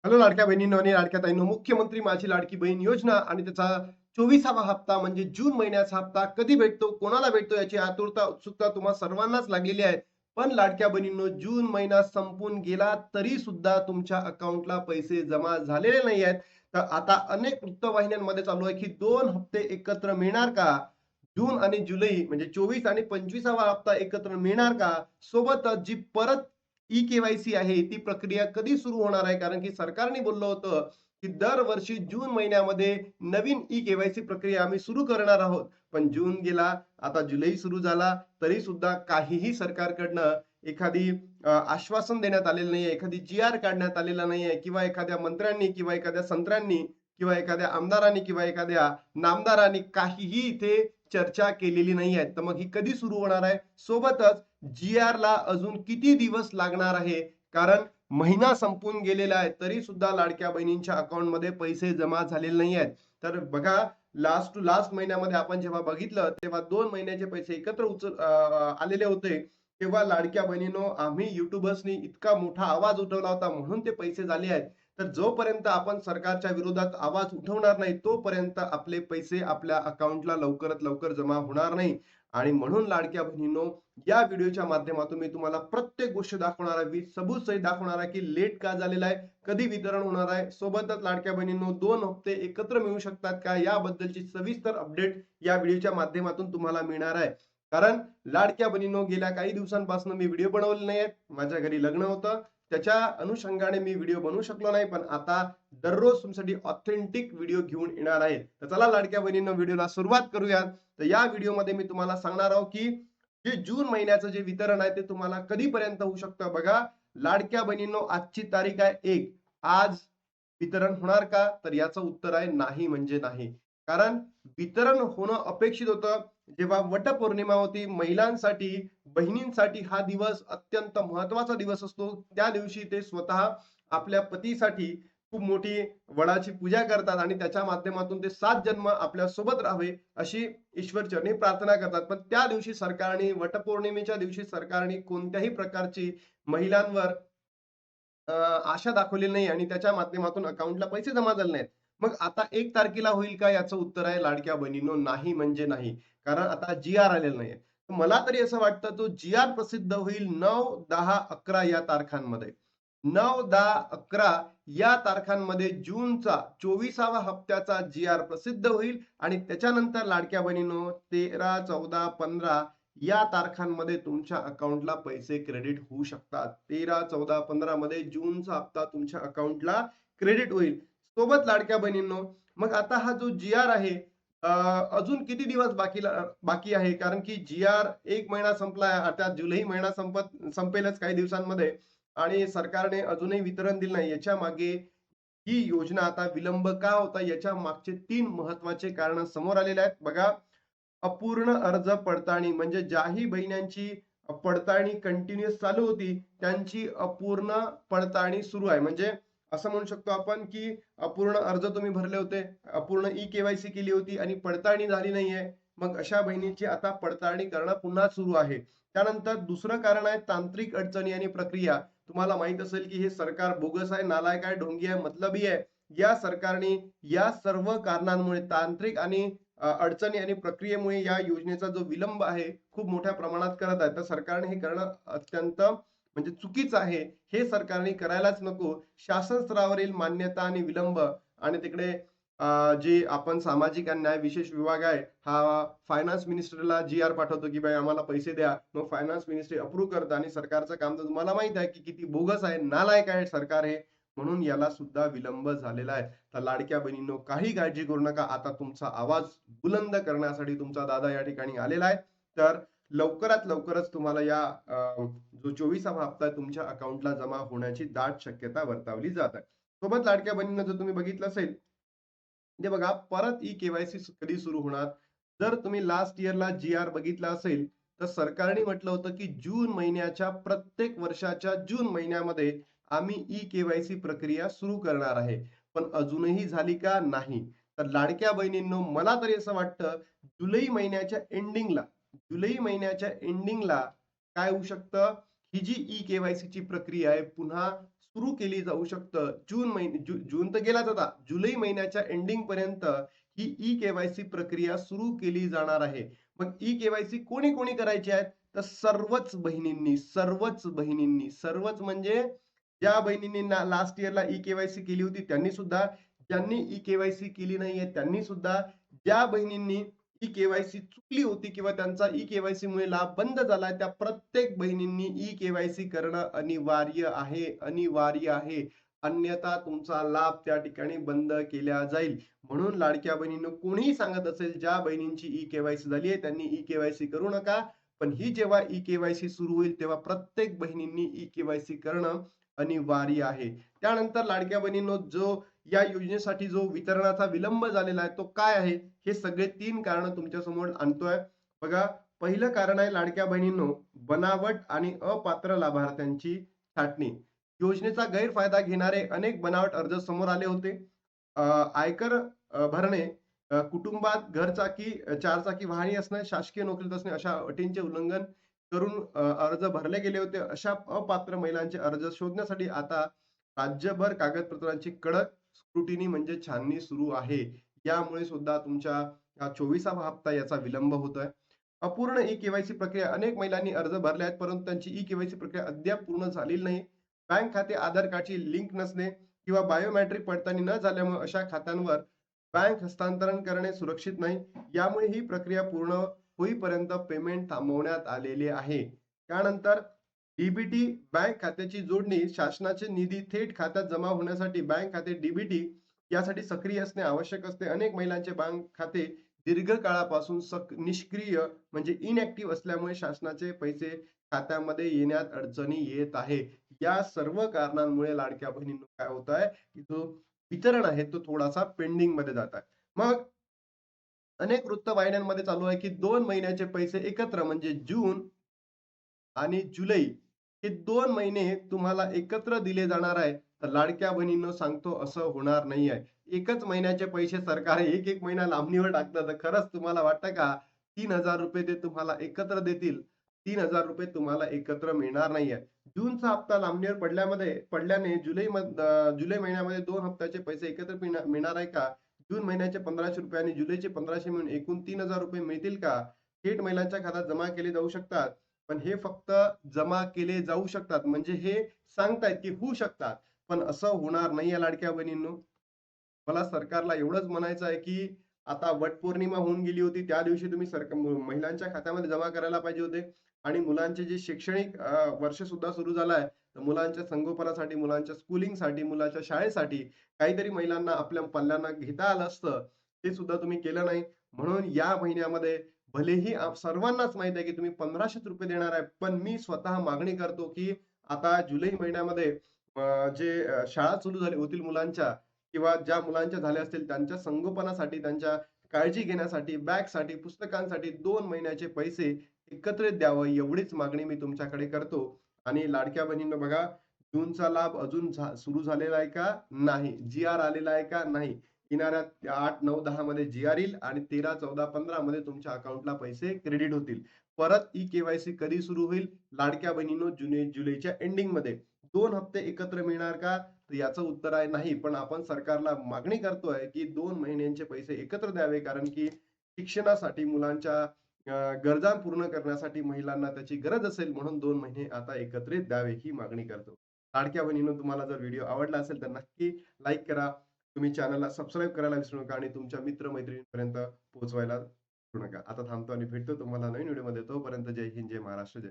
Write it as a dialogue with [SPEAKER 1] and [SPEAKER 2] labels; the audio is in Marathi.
[SPEAKER 1] हॅलो लाडक्या बहिणींनो आणि लाडक्या ताईंनो, मुख्यमंत्री माझी लाडकी बहीण योजना आणि त्याचा 24वा हप्ता म्हणजे जून महिन्याचा हप्ता कधी भेटतो, कोणाला भेटतो याची आतुरता, उत्सुकता तुम्हा सर्वांनाच लागलेली आहे. पण लाडक्या बहिणींनो, जून महिना संपून गेला तरी सुद्धा तुमच्या अकाउंटला पैसे जमा झालेले नाही आहेत. तर आता अनेक वृत्तवाहिन्यांमध्ये चालू आहे, की 2 हप्ते एकत्र मिळणार का? जून आणि जुलै म्हणजे 24 आणि 25वा हप्ता एकत्र मिळणार का? सोबतच जी परत ई-के-वाय-सी आहे, ती प्रक्रिया कधी सुरू होणार आहे? कारण की सरकारने बोललं होतं, की दरवर्षी जून महिन्यामध्ये नवीन ई-के-वाय-सी प्रक्रिया आम्ही सुरू करणार आहोत. पण जून गेला, आता जुलै सुरू झाला, तरी सुद्धा काहीही सरकारकडनं एखादी आश्वासन देण्यात आलेलं नाहीये, एखादी जी-आर काढण्यात आलेला नाहीये किंवा एखाद्या मंत्र्यांनी किंवा एखाद्या संत्र्यांनी किंवा एखाद्या आमदारांनी किंवा एखाद्या नामदारांनी काहीही इथे चर्चा केलेली नाही आहे. तर मग ही कधी सुरू होणार आहे? सोबतच जी-आर ला अजून किती दिवस लागणार आहे? कारण महिना संपून गेलेला आहे, तरी सुद्धा लाडक्या बहिणींच्या अकाउंटमध्ये पैसे जमा झालेले नाही आहेत. तर बघा, लास्ट टू लास्ट महिन्यामध्ये आपण जेव्हा बघितलं, तेव्हा 2 महिन्याचे पैसे एकत्र आलेले होते. तेव्हा लाडक्या बहिणींनो, आम्ही युट्यूबर्सनी इतका मोठा आवाज उठवला होता, म्हणून ते पैसे झाले आहेत. तर जोपर्यंत आपण सरकारच्या विरोधात आवाज उठवणार नाही, तोपर्यंत आपले पैसे आपल्या अकाउंटला लवकरात लवकर जमा होणार नाही. आणि म्हणून लाडक्या बहिणींनो, या व्हिडिओच्या माध्यमातून मी तुम्हाला प्रत्येक गोष्ट दाखवणार आहे, सबूत सहित दाखवणार आहे, की लेट का झालेला आहे, कधी वितरण होणार आहे. सोबतच लाडक्या बहिणींनो, 2 हप्ते एकत्र मिळू शकतात का, याबद्दलची सविस्तर अपडेट या व्हिडिओच्या माध्यमातून तुम्हाला मिळणार आहे. कारण लाडक्या बहिणींनो, गेल्या काही दिवसांपासून मी व्हिडिओ बनवले नाही आहेत. माझ्या घरी लग्न होतं, त्याच्या अनुषंगाने मी व्हिडिओ बनवू शकलो नाही. पण आता दररोज तुमच्यासाठी ऑथेंटिक व्हिडिओ घेऊन येणार आहे. तर चला लाडक्या बहिणींनो, व्हिडिओला सुरुवात करूया. तर या व्हिडिओमध्ये मी तुम्हाला सांगणार आहोत, की जे जून महिन्याचं जे वितरण आहे ते तुम्हाला कधीपर्यंत होऊ शकतं. बघा लाडक्या बहिणींनो, आजची तारीख आहे 1. आज वितरण होणार का? तर याचं उत्तर आहे नाही म्हणजे नाही. कारण वितरण होणं अपेक्षित होतं. जेव्हा वटपौर्णिमा होती, महिलांसाठी, बहिणींसाठी हा दिवस अत्यंत महत्त्वाचा दिवस असतो. त्या दिवशी ते स्वतः आपल्या पतीसाठी खूप मोठी वडाची पूजा करतात आणि त्याच्या माध्यमातून ते 7 जन्म आपल्या सोबत राहावे अशी ईश्वरचरणी प्रार्थना करतात. पण त्या दिवशी सरकारने, वटपौर्णिमेच्या दिवशी सरकारने कोणत्याही प्रकारची महिलांवर आशा दाखवलेली नाही आणि त्याच्या माध्यमातून अकाउंटला पैसे जमा झाले नाहीत. मग आता 1 तारखेला होईल का? याचं उत्तर आहे लाडक्या बहिणींनो, नाही म्हणजे नाही. कारण आता जी-आर आलेला नाहीये. मला तरी असं वाटतं तो जी-आर प्रसिद्ध होईल 9, 10, 11 या तारखांमध्ये. 9, 10, 11 या तारखांमध्ये जूनचा 24वा हप्त्याचा जी-आर प्रसिद्ध होईल आणि त्याच्यानंतर लाडक्या बहिणींनो, 13, 14, 15 या तारखांमध्ये तुमच्या अकाउंटला पैसे क्रेडिट होऊ शकतात. 13, 14, 15 मध्ये जूनचा हप्ता तुमच्या अकाउंटला क्रेडिट होईल. सोबत लाडक्या बहिणींनो, मग आता हा जो जी-आर आहे, अ, अजून किती दिवस बाकी आहे? कारण की जी-आर 1 महिना संपला, आता जुलै महिना संपेलच काही दिवसांमध्ये आणि सरकारने अजूनही वितरण दिलं नाही. याच्या मागे ही योजना आता विलंब का होता? याच्या मागचे 3 महत्त्वाचे कारण समोर आलेले आहेत. बघा, अपूर्ण अर्ज पडताळणी म्हणजे ज्याही बहिण्यांची पडताळणी कंटिन्यूअस चालू होती, त्यांची अपूर्ण पडताळणी सुरू आहे. म्हणजे असं म्हणू शकतो आपण, की अपूर्ण अर्ज तुम्ही भरले होते, अपूर्ण ई-के-वाय-सी केली होती आणि पडताळणी झाली नाहीये. मग अशा बहिणींची आता पडताळणी करणं पुन्हा सुरू आहे. त्यानंतर दुसरं कारण आहे तांत्रिक अडचणी आणि प्रक्रिया. तुम्हाला माहित असेल, की हे सरकार बोगस आहे, नालायक आहे, ढोंगी आहे, मतलबी आहे. या सरकारने या सर्व कारणांमुळे तांत्रिक आणि अडचणी आणि प्रक्रियेमुळे या योजनेचा जो विलंब आहे, खूप मोठ्या प्रमाणात करत आहे. तर सरकारने हे करणं अत्यंत म्हणजे चुकीचं आहे. हे सरकारने करायलाच नको. शासन स्तरावरील मान्यता आणि विलंब आणि तिकडे जे आपण सामाजिक आणि न्याय विशेष विभाग आहे, हा फायनान्स मिनिस्टरला जी-आर पाठवतो, की भाई आम्हाला पैसे द्या. मग फायनान्स मिनिस्ट्री अप्रूव्ह करतं आणि सरकारचं काम तर तुम्हाला माहित आहे, की किती बोगस आहे, नालायक आहे सरकार हे. म्हणून याला सुद्धा विलंब झालेला आहे. तर लाडक्या बहिणींनो, काही काळजी करू नका. आता तुमचा आवाज बुलंद करण्यासाठी तुमचा दादा या ठिकाणी आलेला आहे. तर लवकरात लवकरच तुम्हाला जो 24वा हप्ता तुमच्या अकाउंटला जमा होण्याची दाट शक्यता वर्तवली जात आहे. सोबत लाडक्या बहिणींनो, जर तुम्ही बघितलं असेल, म्हणजे बघा परत ई-के-वाय-सी कधी सुरू होणार? जर तुम्ही लास्ट इयरला जी-आर बघितला असेल, तर सरकारने म्हटलं होतं, की जून महिन्याच्या प्रत्येक वर्षाच्या जून महिन्यामध्ये आम्ही ई-के-वाय-सी प्रक्रिया सुरू करणार आहे. पण अजूनही झाली का? नाही. तर लाडक्या बहिणींनो, मला तरी असं वाटतं जुलै महिन्याच्या एंडिंगला काय होऊ शकतं? ही जी ई-के-वाय-सीची प्रक्रिया आहे पुन्हा सुरू केली जाऊ शकतं. जून तर गेलाच आता. जुलै महिन्याच्या एंडिंग पर्यंत ही ई-के-वाय-सी प्रक्रिया सुरू केली जाणार आहे. मग ई-के-वाय-सी कोणी-कोणी करायची आहे? तर सर्वच म्हणजे ज्या बहिणींनी लास्ट इयरला ई-के-वाय-सी केली होती त्यांनी सुद्धा, ज्यांनी ई-के-वाय-सी केली नाहीये त्यांनी सुद्धा, ज्या बहिणींनी ई-के-वाय-सी चुकली होती किंवा त्यांचा ई-के-वाय-सी मुळे लाभ बंद झालाय, त्या प्रत्येक बहिणींनी ई-के-वाय-सी करणं अनिवार्य आहे. अन्यथा तुमचा लाभ त्या ठिकाणी बंद केला जाईल. म्हणून लाडक्या बहिणींनो, कोणीही सांगत असेल ज्या बहिणींची ई-के-वाय-सी झाली आहे त्यांनी ई-के-वाय-सी करू नका. पण ही जेव्हा ई-के-वाय-सी सुरू होईल तेव्हा प्रत्येक बहिणींनी ई-के-वाय-सी करणं अनिवार्य आहे. त्यानंतर लाडक्या बहिणींनो, या योजनेसाठी जो वितरणाचा विलंब झालेला आहे तो काय आहे? हे सगळे 3 कारणं तुमच्या समोर आणतोय. बघा, पहिलं कारण आहे लाडक्या बहिणींनो, बनावट आणि अपात्र लाभार्थ्यांची छाटणी. योजनेचा गैरफायदा घेणारे अनेक बनावट अर्ज समोर आले होते. आयकर भरणे, कुटुंबात घरचाकी, चारचाकी वाहने असणे, शासकीय नोकरीत असणे अशा अटींचे उल्लंघन करून अर्ज भरले गेले होते. अशा अपात्र महिलांचे अर्ज शोधण्यासाठी आता राज्यभर कागदपत्रांची कडक स्क्रुटिनी म्हणजे छाननी सुरू आहे. यामुळे सुद्धा तुमच्या 24वा हप्ता याचा विलंब होतोय. अपूर्ण ई-के-वाय-सी प्रक्रिया. अनेक महिलांनी अर्ज भरले आहेत, परंतु त्यांची ई-के-वाय-सी प्रक्रिया अद्याप पूर्ण झालेली नाही. बँक खाते आधार कार्डची लिंक नसणे किंवा बायोमेट्रिक पडताळणी न झाल्यामुळे अशा खात्यांवर बँक हस्तांतरण करणे सुरक्षित नाही. यामुळे ही प्रक्रिया पूर्ण होईपर्यंत पेमेंट थांबवण्यात आलेले आहे. त्यानंतर डीबीटी बँक खात्याची जोडणी. शासनाचे निधी थेट खात्यात जमा होण्यासाठी बँक खाते डीबीटी यासाठी सक्रिय असणे आवश्यक असते. अनेक महिलांचे बँक खाते दीर्घकाळापासून निष्क्रिय म्हणजे इनएक्टिव्ह असल्यामुळे शासनाचे पैसे खात्यामध्ये येण्यात अडचणी येत आहे. या सर्व कारणांमुळे लाडक्या बहिणींनो काय होत आहे, की जो वितरण आहे तो थोडासा पेंडिंग मध्ये जात आहे. मग अनेक वृत्तवाहिन्यांमध्ये चालू आहे, की 2 महिन्याचे पैसे एकत्र म्हणजे जून आणि जुलै हे 2 महिने तुम्हाला एकत्र दिले जाणार आहे. तर लाडक्या बहिणींनो सांगतो, असं होणार नाही आहे. एकच महिन्याचे पैसे सरकार एक महिना लांबणीवर टाकतं. तर खरंच तुम्हाला वाटतं का ₹3000 ते तुम्हाला एकत्र देतील? ₹3000 तुम्हाला एकत्र मिळणार नाहीये. जूनचा हप्ता लांबणीवर पडल्याने जुलै महिन्यामध्ये 2 हप्त्याचे पैसे एकत्र मिळणार आहे का? जून महिन्याचे ₹1500 आणि जुलैचे 1500 मिळून एकूण ₹3000 मिळतील का? थेट महिलांच्या खात्यात जमा केले जाऊ शकतात. पण हे फक्त जमा केले जाऊ शकतात. म्हणजे हे सांगतायत की होऊ शकतात. पण असं होणार नाहीये लाडक्या बहिणींनो. मला सरकारला एवढंच म्हणायचं आहे, की आता वटपौर्णिमा होऊन गेली होती. त्या दिवशी तुम्ही महिलांच्या खात्यामध्ये जमा करायला पाहिजे होते आणि मुलांचे जे शैक्षणिक वर्ष सुद्धा सुरू झालं आहे. तर मुलांच्या संगोपनासाठी, मुलांच्या स्कूलिंगसाठी, मुलाच्या शाळेसाठी काहीतरी महिलांना आपल्या पल्ल्यांना घेता आलं असतं. ते सुद्धा तुम्ही केलं नाही. म्हणून या महिन्यामध्ये भलेही सर्वांनाच माहित आहे, की तुम्ही ₹1500 देणार आहे. पण मी स्वतः मागणी करतो, की आता जुलै महिन्यामध्ये जे शाळा सुरू झाली होतील मुलांच्या किंवा ज्या मुलांच्या झाल्या असतील त्यांच्या संगोपनासाठी, त्यांच्या काळजी घेण्यासाठी, बॅगसाठी, पुस्तकांसाठी 2 महिन्याचे पैसे एकत्रित द्यावं एवढीच मागणी मी तुमच्याकडे करतो. आणि लाडक्या बहिणींनो बघा, जूनचा लाभ अजून सुरू झालेला आहे का? नाही. जी-आर आलेला आहे का? नाही. येणाऱ्या 8, 9, 10 मध्ये जी-आर येईल आणि 13, 14, 15 मध्ये तुमच्या अकाउंटला पैसे क्रेडिट होतील. परत ई-के-वाय-सी कधी सुरू होईल? लाडक्या बहिणींनो, जुलैच्या एंडिंगमध्ये. 2 हप्ते एकत्र मिळणार का? तर याचं उत्तर आहे नाही. पण आपण सरकारला मागणी करतोय, की 2 महिन्यांचे पैसे एकत्र द्यावे. कारण की शिक्षणासाठी मुलांच्या गरजा पूर्ण करण्यासाठी महिलांना त्याची गरज असेल म्हणून 2 महिने आता एकत्रित द्यावे ही मागणी करतो. लाडक्या बहिणींनो, तुम्हाला जर व्हिडिओ आवडला असेल तर नक्की लाईक करा. तुम्ही चॅनलला सबस्क्राईब करायला विसरू नका आणि तुमच्या मित्र-मैत्रिणींपर्यंत पोहोचवायला विसरू नका. आता थांबतो आणि भेटतो तुम्हाला नवीन व्हिडिओमध्ये. तोपर्यंत जय हिंद, जय महाराष्ट्र, जय